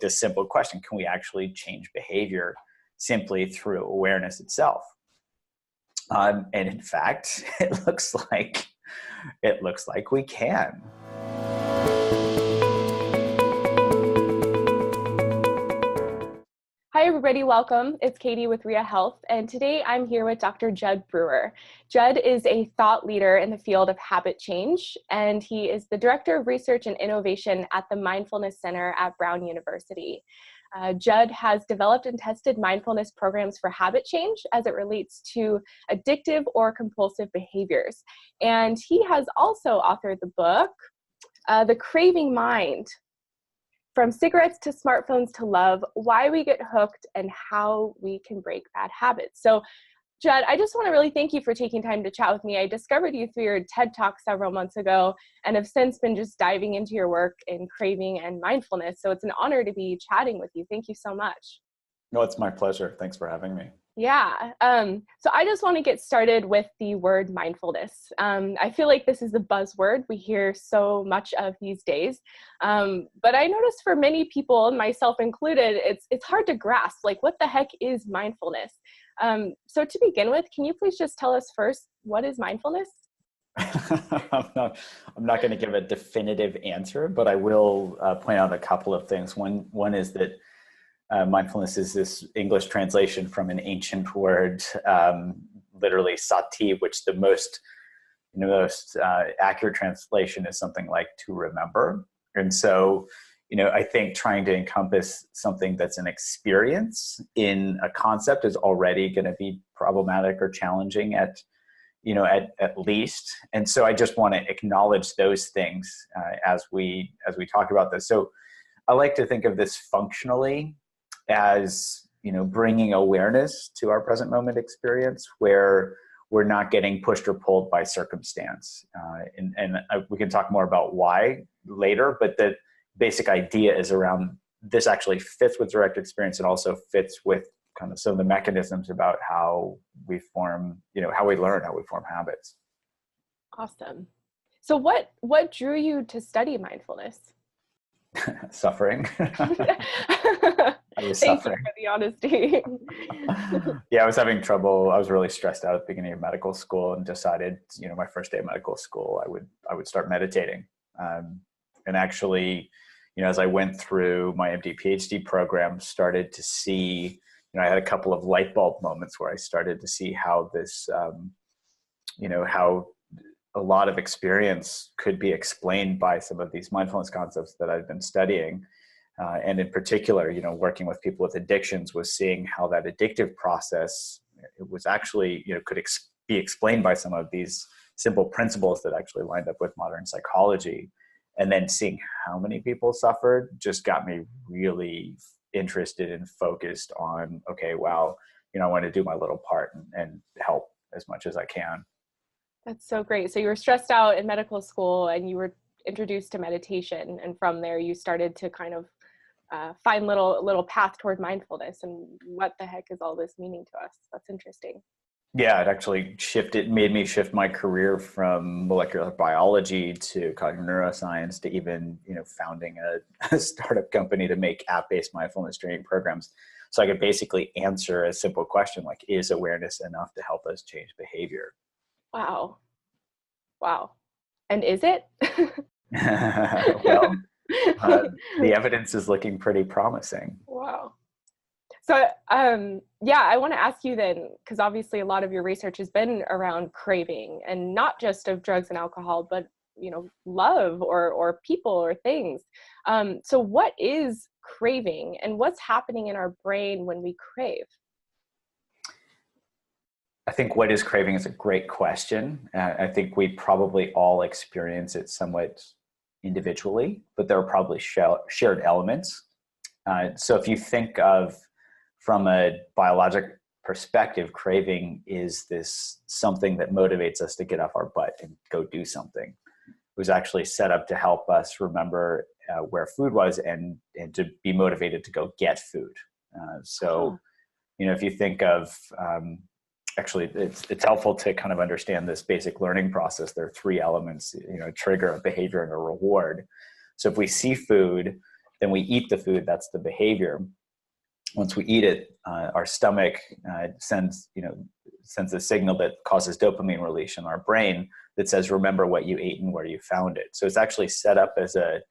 this simple question: can we actually change behavior simply through awareness itself? And in fact, it looks like we can. Hi, everybody. Welcome. It's Katie with Ria Health, and today I'm here with Dr. Jud Brewer. Jud is a thought leader in the field of habit change, and he is the Director of Research and Innovation at the Mindfulness Center at Brown University. Jud has developed and tested mindfulness programs for habit change as it relates to addictive or compulsive behaviors. And he has also authored the book, The Craving Mind: From Cigarettes to Smartphones to Love, Why We Get Hooked and How We Can Break Bad Habits. So, Jud, I just want to really thank you for taking time to chat with me. I discovered you through your TED-Talk several months ago and have since been just diving into your work in craving and mindfulness. So it's an honor to be chatting with you. Thank you so much. No, it's my pleasure. Thanks for having me. Yeah. So I just want to get started with the word mindfulness. I feel like this is the buzzword we hear so much of these days. But I noticed for many people, myself included, it's hard to grasp, like, what the heck is mindfulness? So to begin with, can you please just tell us first, what is mindfulness? I'm not going to give a definitive answer, but I will point out a couple of things. One is that mindfulness is this English translation from an ancient word, literally sati, which the most accurate translation is something like to remember. And so, I think trying to encompass something that's an experience in a concept is already going to be problematic or challenging at least. And so I just want to acknowledge those things as we talk about this. So I like to think of this functionally as, bringing awareness to our present moment experience where we're not getting pushed or pulled by circumstance. And we can talk more about why later, but the basic idea is around this actually fits with direct experience and also fits with kind of some of the mechanisms about how we form, how we learn, how we form habits. Awesome. So what drew you to study mindfulness? Suffering. I was Thank suffering. you for the honesty. Yeah, I was having trouble. I was really stressed out at the beginning of medical school and decided, my first day of medical school, I would start meditating. And actually, as I went through my MD PhD program, started to see, I had a couple of light bulb moments where I started to see how this, how a lot of experience could be explained by some of these mindfulness concepts that I've been studying. And in particular, working with people with addictions was seeing how that addictive process, it was actually, could be explained by some of these simple principles that actually lined up with modern psychology. And then seeing how many people suffered just got me really interested and focused on, okay, wow, I want to do my little part and help as much as I can. That's so great. So you were stressed out in medical school and you were introduced to meditation. And from there you started to kind of find little path toward mindfulness. And what the heck is all this meaning to us? That's interesting. Yeah, it actually made me shift my career from molecular biology to cognitive neuroscience to even, founding a startup company to make app-based mindfulness training programs. So I could basically answer a simple question like, is awareness enough to help us change behavior? Wow. And is it? Well, the evidence is looking pretty promising. Wow. So, I want to ask you then, because obviously a lot of your research has been around craving, and not just of drugs and alcohol, but, love or people or things. So what is craving and what's happening in our brain when we crave? I think what is craving is a great question. I think we probably all experience it somewhat individually, but there are probably shared elements. So if you think of from a biologic perspective, craving is this something that motivates us to get off our butt and go do something. It was actually set up to help us remember where food was and to be motivated to go get food. If you think of, actually, it's helpful to kind of understand this basic learning process. There are three elements, a trigger, a behavior, and a reward. So if we see food, Then we eat the food, that's the behavior. Once we eat it, our stomach sends a signal that causes dopamine release in our brain that says, remember what you ate and where you found it. So it's actually set up as a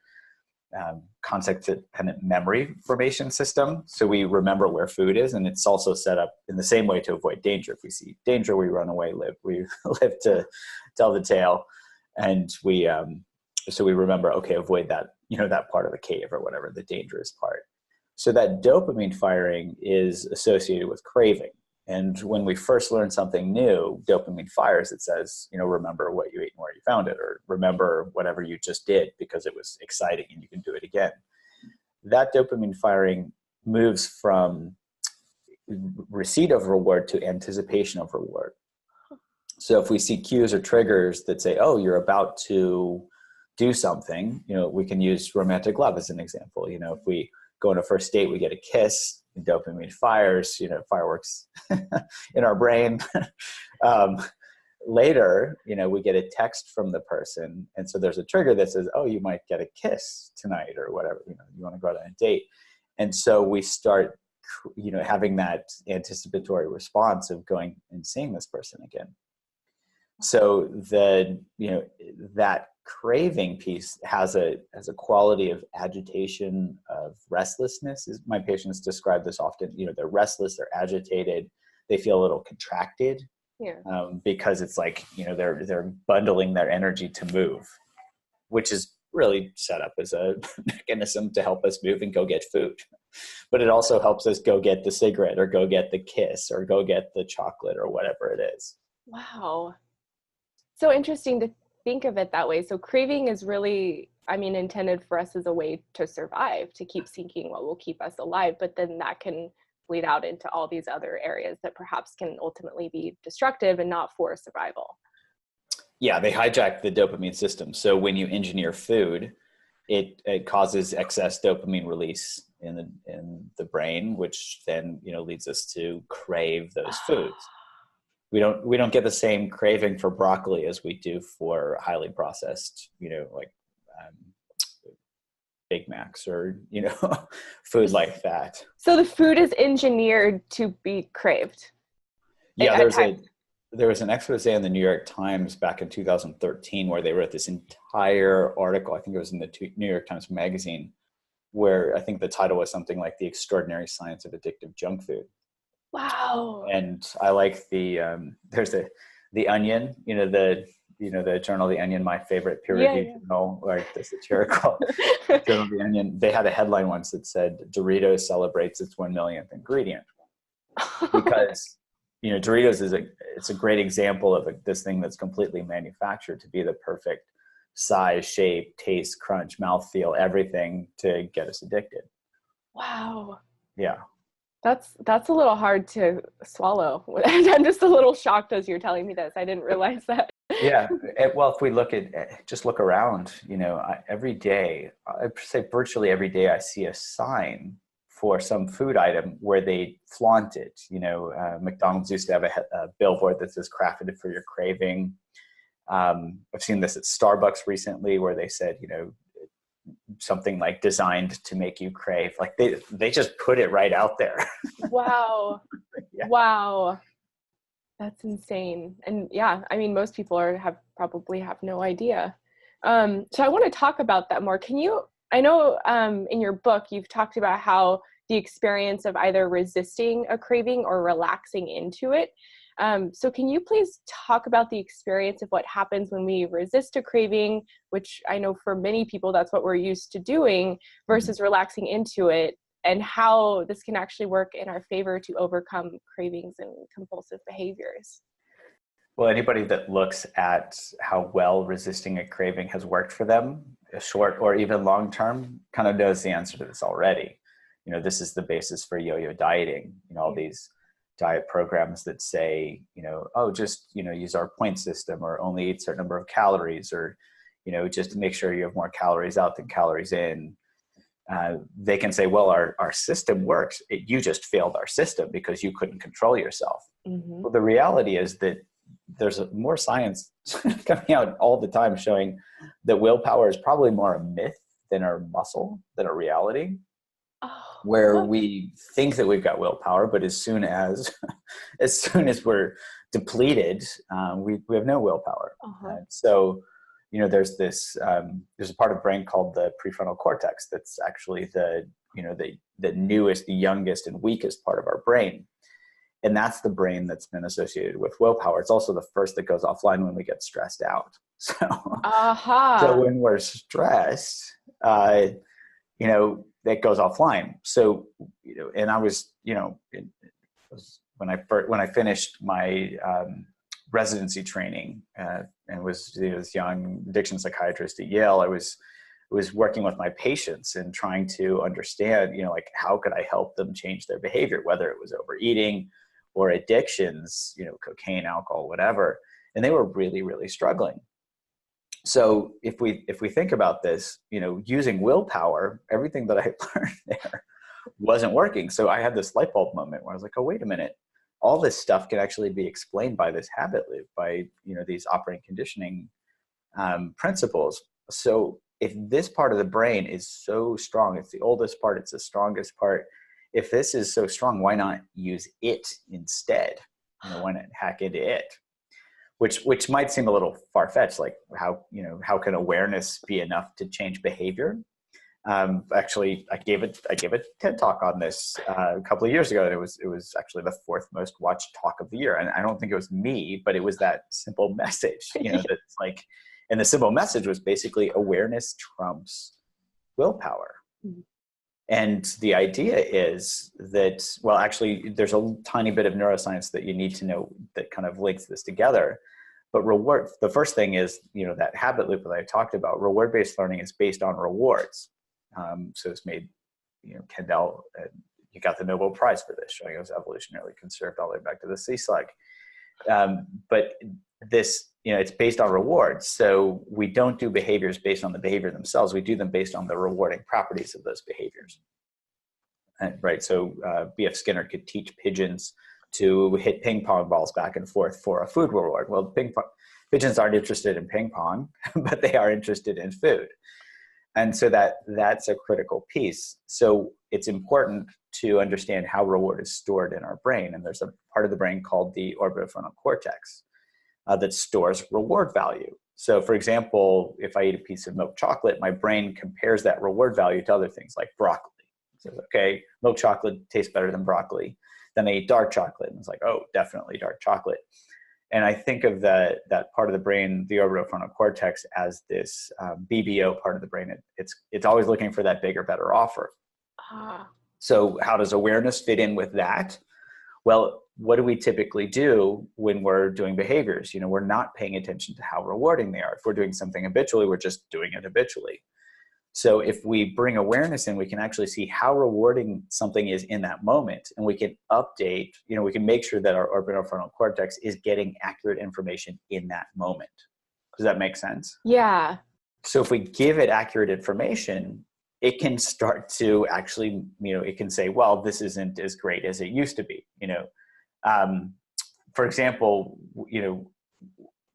context-dependent memory formation system. So we remember where food is, and it's also set up in the same way to avoid danger. If we see danger, we run away, we live to tell the tale. And so we remember, okay, avoid that, that part of the cave or whatever, the dangerous part. So that dopamine firing is associated with craving. And when we first learn something new, dopamine fires. It says, remember what you ate and where you found it, or remember whatever you just did because it was exciting and you can do it again. That dopamine firing moves from receipt of reward to anticipation of reward. So if we see cues or triggers that say, oh, you're about to do something, we can use romantic love as an example. If we go on a first date, we get a kiss, dopamine fires, fireworks in our brain. Later, we get a text from the person. And so there's a trigger that says, oh, you might get a kiss tonight or whatever, you want to go on a date. And so we start, having that anticipatory response of going and seeing this person again. So that craving piece has a quality of agitation, of restlessness. My patients describe this often. They're restless, they're agitated, they feel a little contracted, because it's like they're bundling their energy to move, which is really set up as a mechanism to help us move and go get food. But it also helps us go get the cigarette or go get the kiss or go get the chocolate or whatever it is. Wow. So interesting to think of it that way. So craving is really, intended for us as a way to survive, to keep seeking what will keep us alive. But then that can bleed out into all these other areas that perhaps can ultimately be destructive and not for survival. Yeah, they hijack the dopamine system. So when you engineer food, it causes excess dopamine release in the brain, which then leads us to crave those foods. We don't get the same craving for broccoli as we do for highly processed, like Big Macs or food like that. So the food is engineered to be craved. Yeah, there was an expose in the New York Times back in 2013 where they wrote this entire article. I think it was in the New York Times Magazine, where I think the title was something like "The Extraordinary Science of Addictive Junk Food." Wow. And I like there's the Onion, the journal The Onion, my favorite peer-reviewed journal, like the satirical journal The Onion. They had a headline once that said Doritos celebrates its 1 millionth ingredient, because Doritos it's a great example of this thing that's completely manufactured to be the perfect size, shape, taste, crunch, mouthfeel, everything to get us addicted. Wow. Yeah. That's a little hard to swallow. I'm just a little shocked as you're telling me this. I didn't realize that. Yeah. Well, if we look around, every day, I'd say virtually every day I see a sign for some food item where they flaunt it. McDonald's used to have a billboard that says crafted for your craving. I've seen this at Starbucks recently where they said, something like designed to make you crave. Like they just put it right out there. Wow. Yeah. Wow. That's insane. And yeah, most people probably have no idea. So I want to talk about that more. I know in your book, you've talked about how the experience of either resisting a craving or relaxing into it. So can you please talk about the experience of what happens when we resist a craving, which I know for many people, that's what we're used to doing, versus relaxing into it, and how this can actually work in our favor to overcome cravings and compulsive behaviors? Well, anybody that looks at how well resisting a craving has worked for them, short or even long term, kind of knows the answer to this already. This is the basis for yo-yo dieting. All these diet programs that say, just, use our point system, or only eat a certain number of calories, or, just make sure you have more calories out than calories in. They can say, well, our system works. You just failed our system because you couldn't control yourself. Mm-hmm. Well, the reality is that there's more science coming out all the time showing that willpower is probably more a myth than our muscle, than our reality, Oh, where what? we think that we've got willpower, but as soon as as soon as we're depleted, we have no willpower. Uh-huh. So, there's there's a part of the brain called the prefrontal cortex that's actually the newest, the youngest, and weakest part of our brain. And that's the brain that's been associated with willpower. It's also the first that goes offline when we get stressed out. So, so Aha. when we're stressed, that goes offline. So, and I was, it was when I finished my residency training and was this young addiction psychiatrist at Yale, I was working with my patients and trying to understand, like how could I help them change their behavior, whether it was overeating or addictions, cocaine, alcohol, whatever. And they were really, really struggling. So if we think about this, using willpower, everything that I learned there wasn't working. So I had this light bulb moment where I was like, oh, wait a minute. All this stuff can actually be explained by this habit loop, by, these operating conditioning principles. So if this part of the brain is so strong, it's the oldest part, it's the strongest part. If this is so strong, why not use it instead? Why not hack into it? Which might seem a little far-fetched, like how can awareness be enough to change behavior? Actually, I gave a TED Talk on this a couple of years ago. And it was actually the 4th most watched talk of the year. And I don't think it was me, but it was that simple message, that's like, and the simple message was basically awareness trumps willpower. Mhm. And the idea is that, well, actually, there's a tiny bit of neuroscience that you need to know that kind of links this together. But the first thing is, that habit loop that I talked about, reward-based learning is based on rewards. So it's made, Kendall, you got the Nobel Prize for this, showing it was evolutionarily conserved all the way back to the sea slug. But this, it's based on rewards. So we don't do behaviors based on the behavior themselves. We do them based on the rewarding properties of those behaviors. Right. So B.F. Skinner could teach pigeons to hit ping pong balls back and forth for a food reward. Well, pigeons aren't interested in ping pong, but they are interested in food. And so that's a critical piece. So it's important to understand how reward is stored in our brain. And there's a part of the brain called the orbitofrontal cortex that stores reward value. So for example, if I eat a piece of milk chocolate, my brain compares that reward value to other things like broccoli. It says, okay, milk chocolate tastes better than broccoli. Then I eat dark chocolate, and it's like, oh, definitely dark chocolate. And I think of that part of the brain, the orbitofrontal cortex, as this BBO part of the brain. It's always looking for that bigger, better offer. So how does awareness fit in with that? Well, what do we typically do when we're doing behaviors? We're not paying attention to how rewarding they are. If we're doing something habitually, we're just doing it habitually. So if we bring awareness in, we can actually see how rewarding something is in that moment. And we can update, we can make sure that our orbitofrontal cortex is getting accurate information in that moment. Does that make sense? Yeah. So if we give it accurate information, it can start to actually, it can say, well, this isn't as great as it used to be. For example,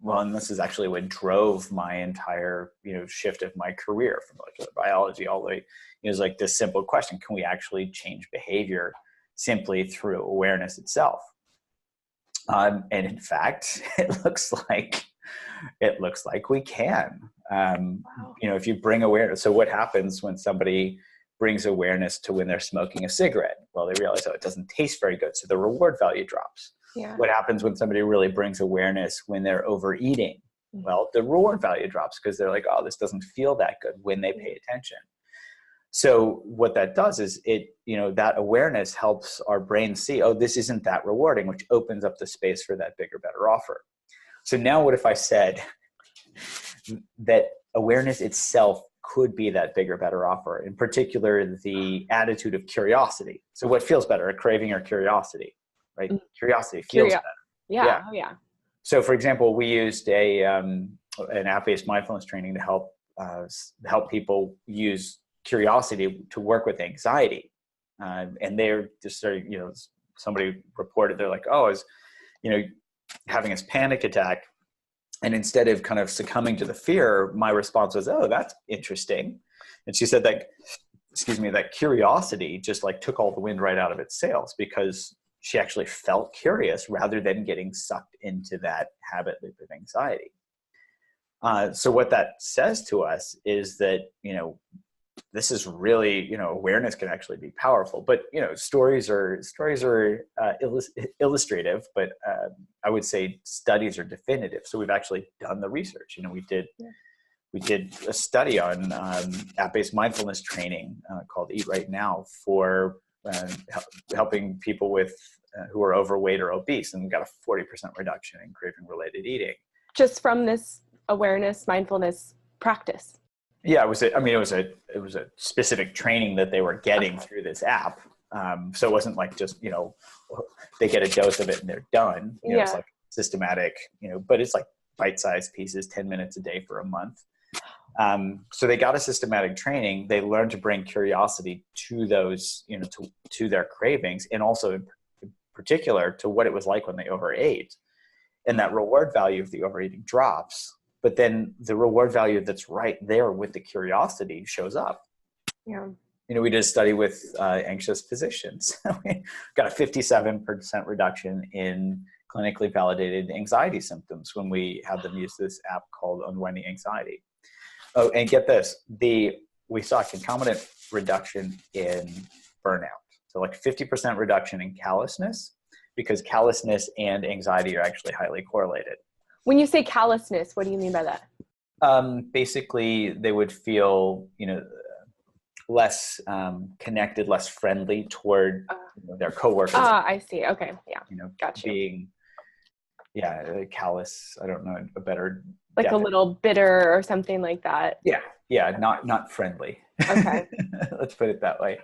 well, and this is actually what drove my entire, shift of my career from molecular biology all the way, it was like this simple question: can we actually change behavior simply through awareness itself? And in fact, it looks like we can. Wow. If you bring awareness, so what happens when somebody brings awareness to when they're smoking a cigarette? Well, they realize, oh, it doesn't taste very good, so the reward value drops. Yeah. What happens when somebody really brings awareness when they're overeating? Well, the reward value drops because they're like, oh, this doesn't feel that good when they pay attention. So what that does is that awareness helps our brain see, oh, this isn't that rewarding, which opens up the space for that bigger, better offer. So now what if I said that awareness itself could be that bigger, better offer, in particular, the attitude of curiosity. So what feels better, a craving or curiosity? Right? Curiosity feels better. Yeah. Oh, yeah. So, for example, we used an app-based mindfulness training to help people use curiosity to work with anxiety. And they're just starting, somebody reported, they're like, oh, I was, having this panic attack. And instead of kind of succumbing to the fear, my response was, oh, that's interesting. And she said that, that curiosity just like took all the wind right out of its sails, because she actually felt curious rather than getting sucked into that habit loop of anxiety. So what that says to us is that, this is really, awareness can actually be powerful, but, stories are illustrative, but I would say studies are definitive. So we've actually done the research. We did a study on app-based mindfulness training called Eat Right Now for helping people with who are overweight or obese, and we got a 40% reduction in craving-related eating. Just from this awareness, mindfulness practice. Yeah, it was a specific training that they were getting through this app. So it wasn't like just, they get a dose of it and they're done. It's like systematic, but it's like bite-sized pieces, 10 minutes a day for a month. So they got a systematic training. They learned to bring curiosity to those, to their cravings, and also in particular to what it was like when they overate. And that reward value of the overeating drops. But then the reward value that's right there with the curiosity shows up. Yeah. We did a study with anxious physicians. We got a 57% reduction in clinically validated anxiety symptoms when we had them use this app called Unwinding Anxiety. Oh, and get this, we saw a concomitant reduction in burnout. So like 50% reduction in callousness, because callousness and anxiety are actually highly correlated. When you say callousness, what do you mean by that? Basically, they would feel, less connected, less friendly toward their coworkers. I see. Okay. Yeah. Gotcha. Being, callous. I don't know a better. Like a little bitter or something like that. Yeah. Not friendly. Okay. Let's put it that way.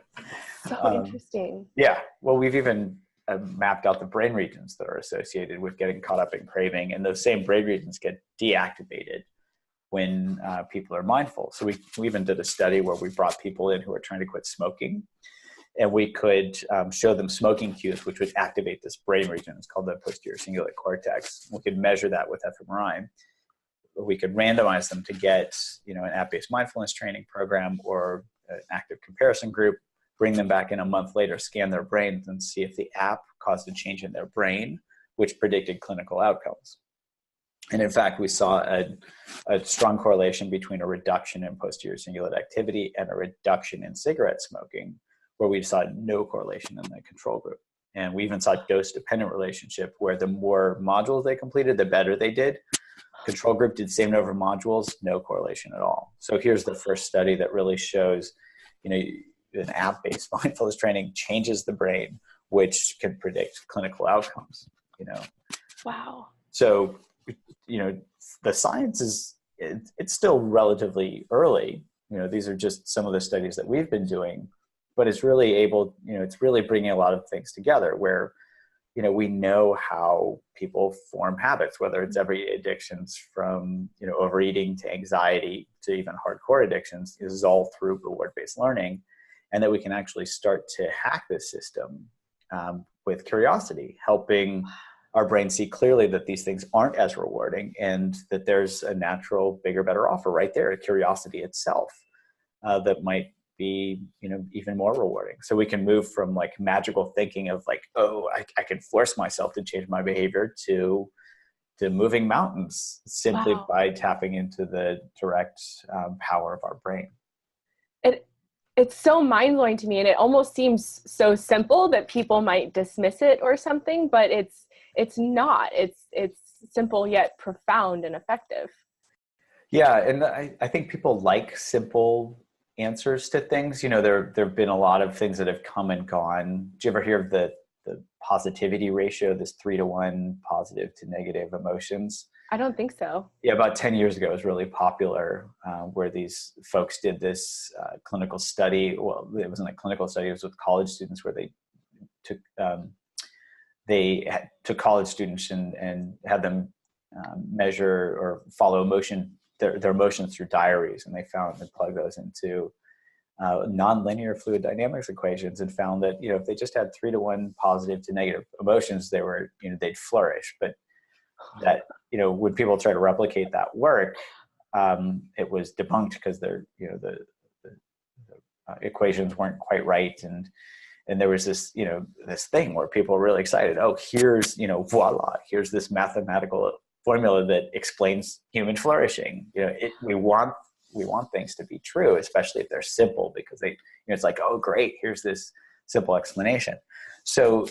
So interesting. Yeah. Well, we've even mapped out the brain regions that are associated with getting caught up in craving, and those same brain regions get deactivated when people are mindful. So we even did a study where we brought people in who are trying to quit smoking, and we could show them smoking cues, which would activate this brain region. It's called the posterior cingulate cortex. We could measure that with fMRI. We could randomize them to get, an app-based mindfulness training program or an active comparison group, bring them back in a month later, scan their brains, and see if the app caused a change in their brain, which predicted clinical outcomes. And in fact, we saw a strong correlation between a reduction in posterior cingulate activity and a reduction in cigarette smoking, where we saw no correlation in the control group. And we even saw a dose-dependent relationship where the more modules they completed, the better they did. Control group did the same number of modules, no correlation at all. So here's the first study that really shows, an app-based mindfulness training changes the brain, which can predict clinical outcomes, Wow. So, the science is, it's still relatively early. These are just some of the studies that we've been doing, but it's really it's really bringing a lot of things together where, we know how people form habits, whether it's everyday addictions from, overeating to anxiety to even hardcore addictions. This is all through reward-based learning. And that we can actually start to hack this system with curiosity, helping our brain see clearly that these things aren't as rewarding and that there's a natural, bigger, better offer right there, curiosity itself, that might be, even more rewarding. So we can move from like magical thinking of like, I can force myself to change my behavior to moving mountains simply by tapping into the direct power of our brain. It's so mind-blowing to me, and it almost seems so simple that people might dismiss it or something, but it's not. It's simple yet profound and effective. Yeah, and I think people like simple answers to things. There have been a lot of things that have come and gone. Did you ever hear of the positivity ratio, this 3-to-1 positive to negative emotions? I don't think so. Yeah, about 10 years ago, it was really popular where these folks did this clinical study. Well, it wasn't a clinical study. It was with college students where they took college students and had them measure or follow their emotions through diaries. And they plugged those into nonlinear fluid dynamics equations and found that, if they just had 3-to-1 positive to negative emotions, they'd flourish. But that, when people try to replicate that work, it was debunked because the equations weren't quite right. And there was this, this thing where people were really excited. Oh, here's, voila, here's this mathematical formula that explains human flourishing. We want things to be true, especially if they're simple, because it's like, oh, great, here's this simple explanation. So,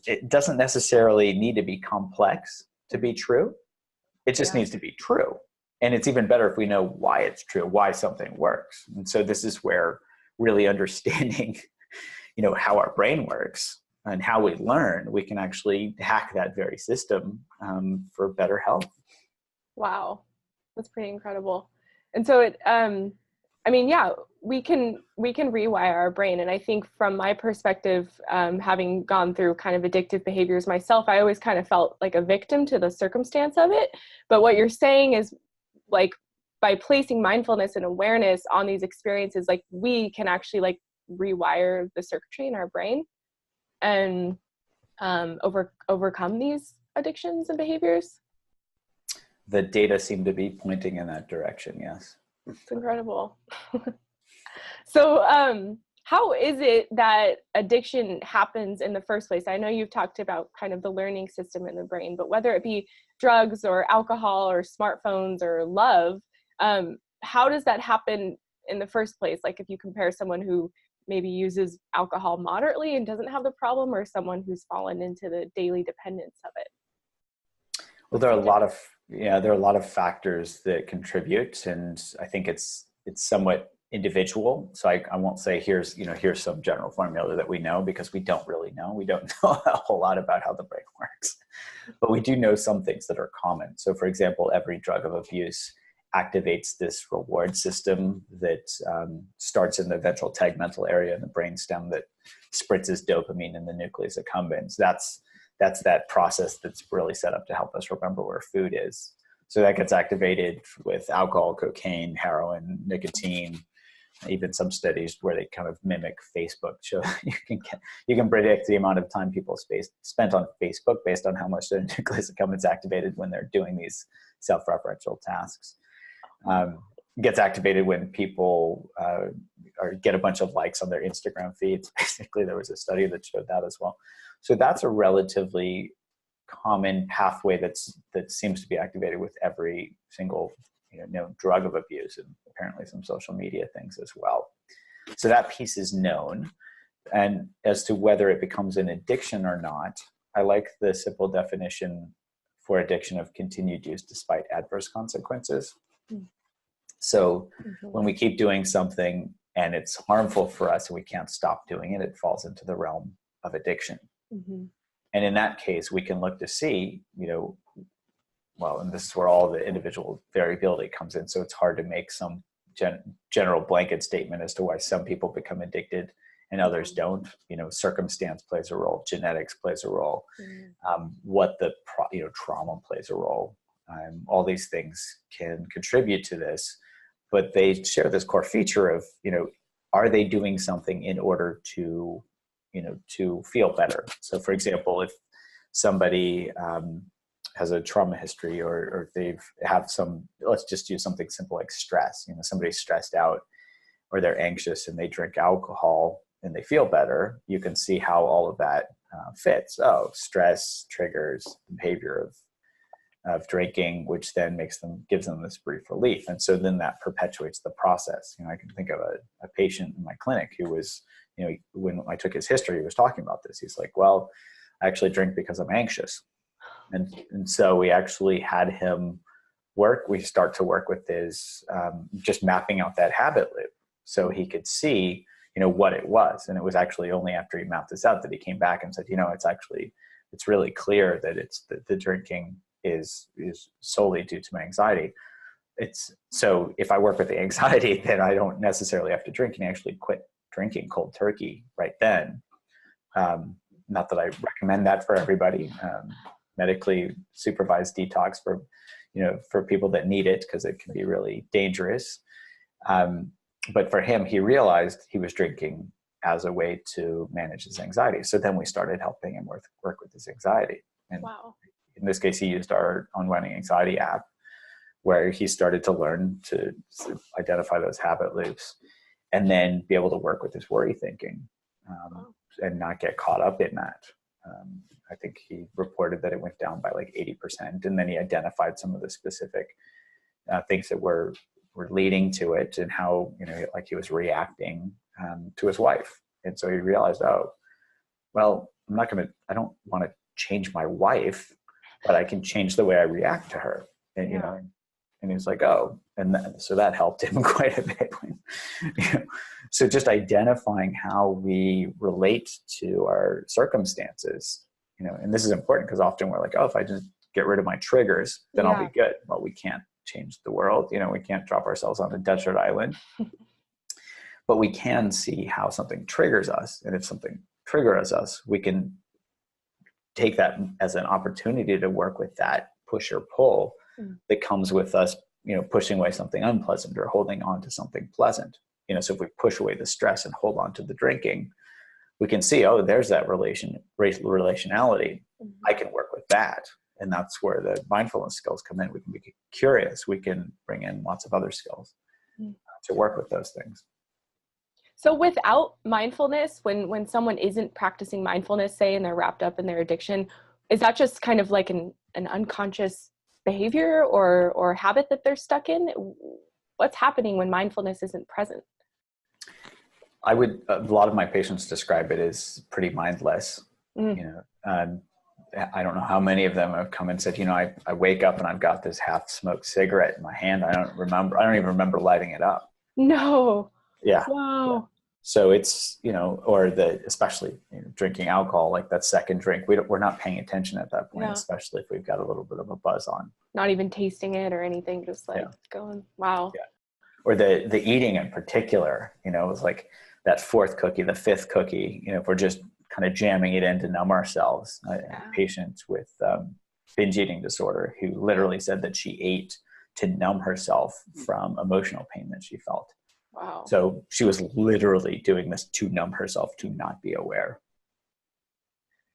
it doesn't necessarily need to be complex to be true. It just needs to be true. And it's even better if we know why it's true, why something works. And so this is where really understanding, how our brain works and how we learn, we can actually hack that very system for better health. Wow. That's pretty incredible. And so we can rewire our brain. And I think from my perspective, having gone through kind of addictive behaviors myself, I always kind of felt like a victim to the circumstance of it. But what you're saying is, like, by placing mindfulness and awareness on these experiences, like, we can actually like rewire the circuitry in our brain and overcome these addictions and behaviors. The data seem to be pointing in that direction. Yes. It's incredible. So, how is it that addiction happens in the first place? I know you've talked about kind of the learning system in the brain, but whether it be drugs or alcohol or smartphones or love, how does that happen in the first place? Like, if you compare someone who maybe uses alcohol moderately and doesn't have the problem, or someone who's fallen into the daily dependence of it? Well, there are a lot of factors that contribute, and I think it's somewhat individual. So I won't say here's some general formula that we know, because we don't really know. We don't know a whole lot about how the brain works, but we do know some things that are common. So for example, every drug of abuse activates this reward system that starts in the ventral tegmental area in the brainstem that spritzes dopamine in the nucleus accumbens. That's that process that's really set up to help us remember where food is. So that gets activated with alcohol, cocaine, heroin, nicotine, even some studies where they kind of mimic Facebook show you can predict the amount of time people spent on Facebook based on how much the nucleus accumbens activated when they're doing these self-referential tasks. Gets activated when people get a bunch of likes on their Instagram feeds. Basically, there was a study that showed that as well. So that's a relatively common pathway that seems to be activated with every single drug of abuse, and apparently some social media things as well. So that piece is known. And as to whether it becomes an addiction or not, I like the simple definition for addiction of continued use despite adverse consequences. So when we keep doing something and it's harmful for us and we can't stop doing it, it falls into the realm of addiction. And in that case, we can look to see, and this is where all the individual variability comes in. So it's hard to make some general blanket statement as to why some people become addicted and others don't. Circumstance plays a role, genetics plays a role, what the trauma plays a role. All these things can contribute to this, but they share this core feature of, are they doing something in order to feel better? So for example, if somebody has a trauma history, or they've have some, let's just use something simple like stress, somebody's stressed out or they're anxious and they drink alcohol and they feel better, you can see how all of that fits. Oh, stress triggers the behavior of drinking, which then gives them this brief relief. And so then that perpetuates the process. I can think of a patient in my clinic who was, when I took his history, he was talking about this. He's like, well, I actually drink because I'm anxious. And so we actually had him start to work with his, just mapping out that habit loop so he could see, what it was. And it was actually only after he mapped this out that he came back and said, it's really clear that the drinking is solely due to my anxiety. So if I work with the anxiety, then I don't necessarily have to drink, and actually quit drinking cold turkey right then. Not that I recommend that for everybody. Medically supervised detox for people that need it, because it can be really dangerous. But for him, he realized he was drinking as a way to manage his anxiety. So then we started helping him work with his anxiety. And in this case, he used our Unwinding Anxiety app, where he started to learn to identify those habit loops and then be able to work with his worry thinking, and not get caught up in that. I think he reported that it went down by like 80%. And then he identified some of the specific things that were leading to it, and how, like he was reacting to his wife. And so he realized, oh, well, I don't want to change my wife, but I can change the way I react to her. And, and he was like, oh, so that helped him quite a bit. So just identifying how we relate to our circumstances, and this is important because often we're like, oh, if I just get rid of my triggers, then I'll be good. Well, we can't change the world. We can't drop ourselves on a desert island, but we can see how something triggers us. And if something triggers us, we can take that as an opportunity to work with that push or pull that comes with us, pushing away something unpleasant or holding on to something pleasant. So if we push away the stress and hold on to the drinking, we can see, oh, there's that relationality. I can work with that. And that's where the mindfulness skills come in. We can be curious. We can bring in lots of other skills to work with those things. So without mindfulness, when someone isn't practicing mindfulness, say, and they're wrapped up in their addiction, is that just kind of like an unconscious behavior or habit that they're stuck in? What's happening when mindfulness isn't present? A lot of my patients describe it as pretty mindless. I don't know how many of them have come and said, I wake up and I've got this half-smoked cigarette in my hand. I don't even remember lighting it up. No. Yeah. Wow. Yeah. So it's, or especially drinking alcohol, like that second drink, we're not paying attention at that point, especially if we've got a little bit of a buzz on. Not even tasting it or anything, just like going, wow. Yeah. Or the eating in particular, it was like that fourth cookie, the fifth cookie, if we're just kind of jamming it in to numb ourselves. I had a patient with binge eating disorder who literally said that she ate to numb herself from emotional pain that she felt. Wow. So she was literally doing this to numb herself, to not be aware.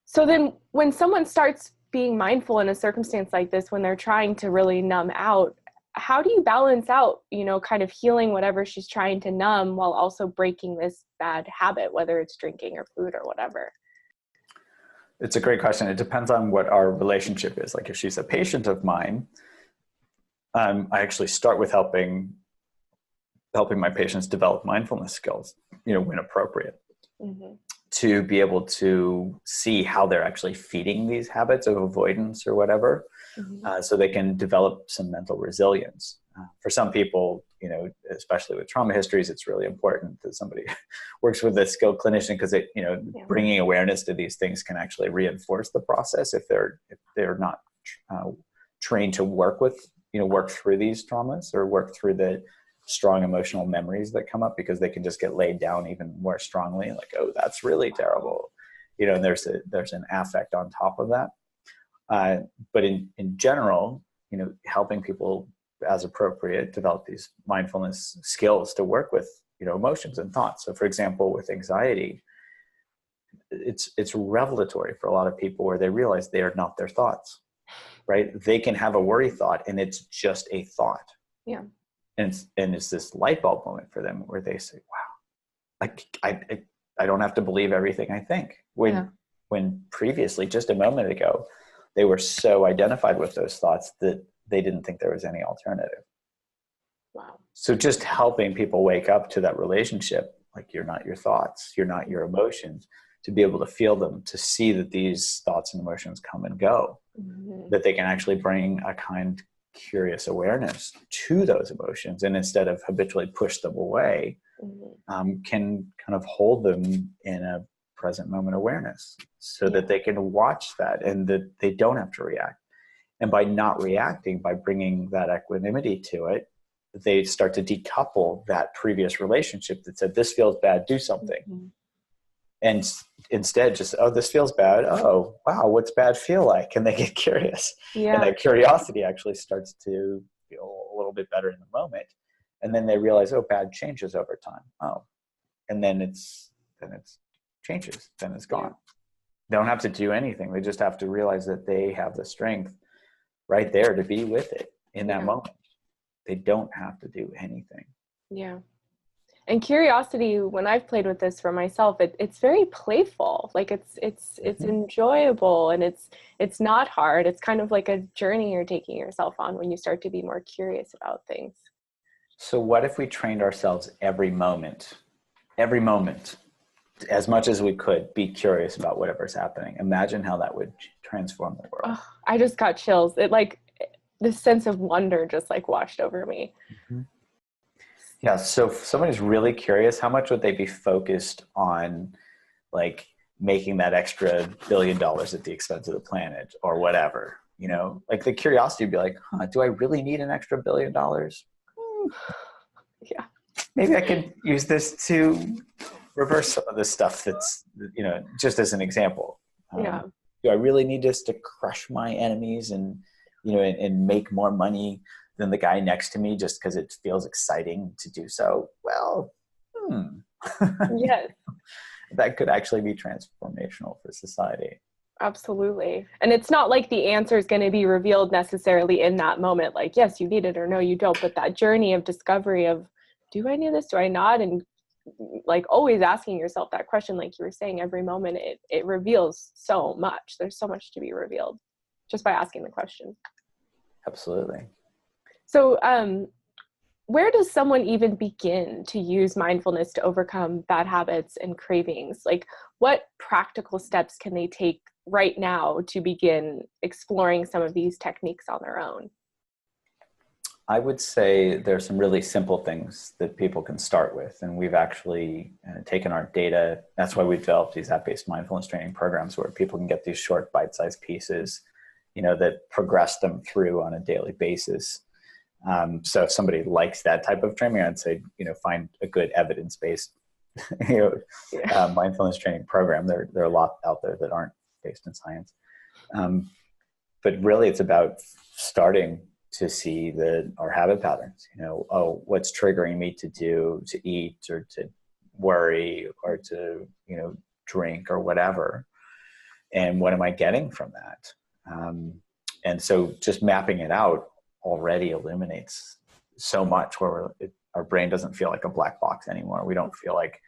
So then when someone starts being mindful in a circumstance like this, when they're trying to really numb out, how do you balance out, kind of healing whatever she's trying to numb while also breaking this bad habit, whether it's drinking or food or whatever? It's a great question. It depends on what our relationship is. Like if she's a patient of mine, I actually start with helping my patients develop mindfulness skills, when appropriate, to be able to see how they're actually feeding these habits of avoidance or whatever, so they can develop some mental resilience. For some people, especially with trauma histories, it's really important that somebody works with a skilled clinician, because bringing awareness to these things can actually reinforce the process if they're not trained to work through these traumas or work through the strong emotional memories that come up, because they can just get laid down even more strongly, like, oh, that's really terrible, and there's an affect on top of that. But in general, helping people as appropriate develop these mindfulness skills to work with emotions and thoughts. So for example, with anxiety, it's revelatory for a lot of people where they realize they are not their thoughts, right? They can have a worry thought and it's just a thought. Yeah. And it's this light bulb moment for them where they say, wow, I don't have to believe everything I think. When previously, just a moment ago, they were so identified with those thoughts that they didn't think there was any alternative. Wow. So just helping people wake up to that relationship, like you're not your thoughts, you're not your emotions, to be able to feel them, to see that these thoughts and emotions come and go, that they can actually bring a kind, curious awareness to those emotions, and instead of habitually push them away, can kind of hold them in a present moment awareness, so that they can watch that and that they don't have to react. And by not reacting, by bringing that equanimity to it, they start to decouple that previous relationship that said, this feels bad, do something. And instead just, oh, this feels bad. Oh, wow, what's bad feel like? And they get curious. And that curiosity actually starts to feel a little bit better in the moment. And then they realize, oh, bad changes over time. Oh, and then it changes, then it's gone. They don't have to do anything. They just have to realize that they have the strength right there to be with it in that moment. They don't have to do anything. Yeah. And curiosity, when I've played with this for myself, it's very playful. Like it's enjoyable, and it's not hard. It's kind of like a journey you're taking yourself on when you start to be more curious about things. So what if we trained ourselves every moment, as much as we could, be curious about whatever's happening? Imagine how that would transform the world. Oh, I just got chills. This sense of wonder just like washed over me. Mm-hmm. Yeah. So if somebody's really curious, how much would they be focused on like making that extra $1 billion at the expense of the planet or whatever? You know, like the curiosity would be like, do I really need an extra $1 billion? Yeah. Maybe I could use this to reverse some of the stuff that's, just as an example. Yeah. Do I really need this to crush my enemies and make more money than the guy next to me just because it feels exciting to do so? Well, Yes. That could actually be transformational for society. Absolutely. And it's not like the answer is going to be revealed necessarily in that moment. Like, yes, you need it or no, you don't. But that journey of discovery of, do I need this? Do I not? And like always asking yourself that question, like you were saying, every moment it reveals so much. There's so much to be revealed just by asking the question. Absolutely. So, where does someone even begin to use mindfulness to overcome bad habits and cravings? Like, what practical steps can they take right now to begin exploring some of these techniques on their own? I would say there's some really simple things that people can start with. And we've actually taken our data. That's why we've developed these app-based mindfulness training programs where people can get these short bite-sized pieces, that progress them through on a daily basis. So if somebody likes that type of training, I'd say, find a good evidence-based, mindfulness training program. There are a lot out there that aren't based in science. But really it's about starting to see our habit patterns, what's triggering me to eat or to worry or to, drink or whatever. And what am I getting from that? And so just mapping it out already illuminates so much where our brain doesn't feel like a black box anymore. We don't feel like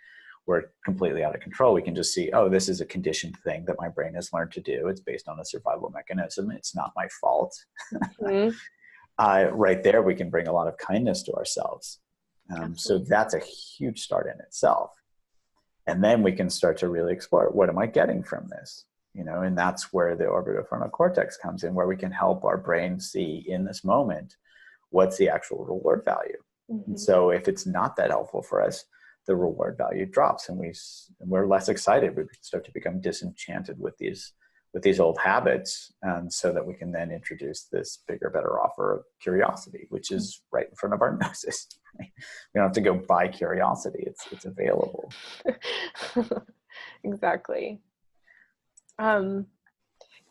we're completely out of control. We can just see, this is a conditioned thing that my brain has learned to do. It's based on a survival mechanism. It's not my fault. Mm-hmm. Right there, we can bring a lot of kindness to ourselves. So that's a huge start in itself. And then we can start to really explore, what am I getting from this? And that's where the orbitofrontal cortex comes in, where we can help our brain see in this moment, what's the actual reward value. Mm-hmm. And so if it's not that helpful for us, the reward value drops and we're less excited. We start to become disenchanted with these old habits, so that we can then introduce this bigger, better offer of curiosity, which is right in front of our noses. Right? We don't have to go buy curiosity. It's available. Exactly.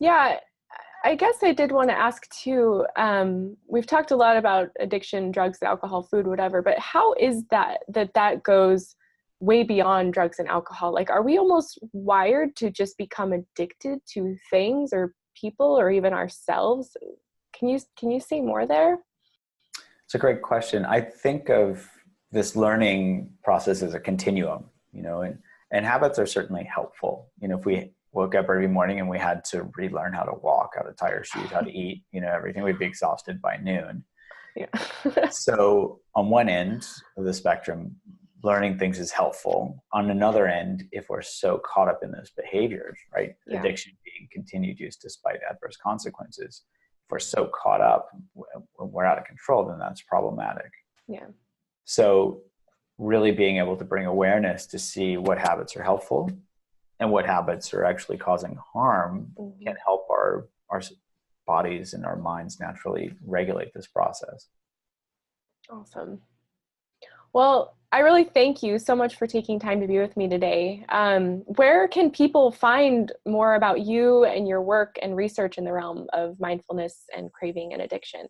Yeah, I guess I did want to ask too, we've talked a lot about addiction, drugs, alcohol, food, whatever, but how is that goes way beyond drugs and alcohol? Like, are we almost wired to just become addicted to things or people or even ourselves? Can you say more there? It's a great question. I think of this learning process as a continuum, and habits are certainly helpful. If we woke up every morning and we had to relearn how to walk, how to tie our shoes, how to eat, everything, we'd be exhausted by noon. Yeah. So on one end of the spectrum, learning things is helpful. On another end, if we're so caught up in those behaviors, right? Yeah. Addiction being continued use despite adverse consequences. If we're so caught up when we're out of control, then that's problematic. Yeah. So really being able to bring awareness to see what habits are helpful and what habits are actually causing harm can help our bodies and our minds naturally regulate this process. Awesome. Well, I really thank you so much for taking time to be with me today. Where can people find more about you and your work and research in the realm of mindfulness and craving and addiction?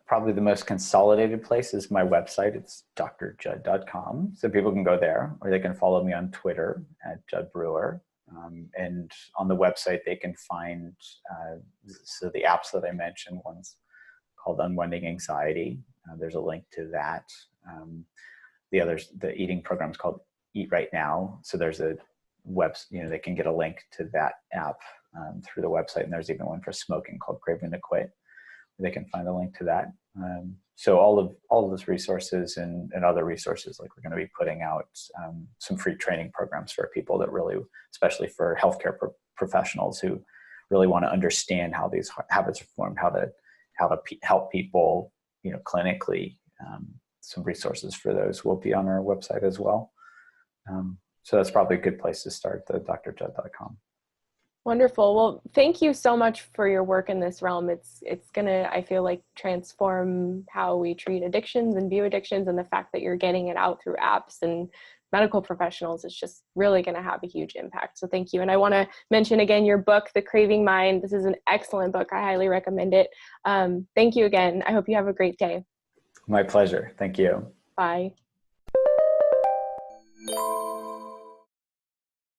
Probably the most consolidated place is my website. It's drjud.com. So people can go there, or they can follow me on Twitter at Judd Brewer. And on the website, they can find the apps that I mentioned. One's called Unwinding Anxiety. There's a link to that. The eating program is called Eat Right Now. So there's a they can get a link to that app through the website. And there's even one for smoking called Craving to Quit. They can find a link to that. So all of those resources and other resources, like we're going to be putting out some free training programs for people that really, especially for healthcare professionals who really want to understand how these habits are formed, how to help people, clinically. Some resources for those will be on our website as well. So that's probably a good place to start, the drjud.com. Wonderful. Well, thank you so much for your work in this realm. It's gonna, I feel like, transform how we treat addictions and view addictions, and the fact that you're getting it out through apps and medical professionals is just really going to have a huge impact. So thank you. And I want to mention again your book, The Craving Mind. This is an excellent book. I highly recommend it. Thank you again. I hope you have a great day. My pleasure. Thank you. Bye.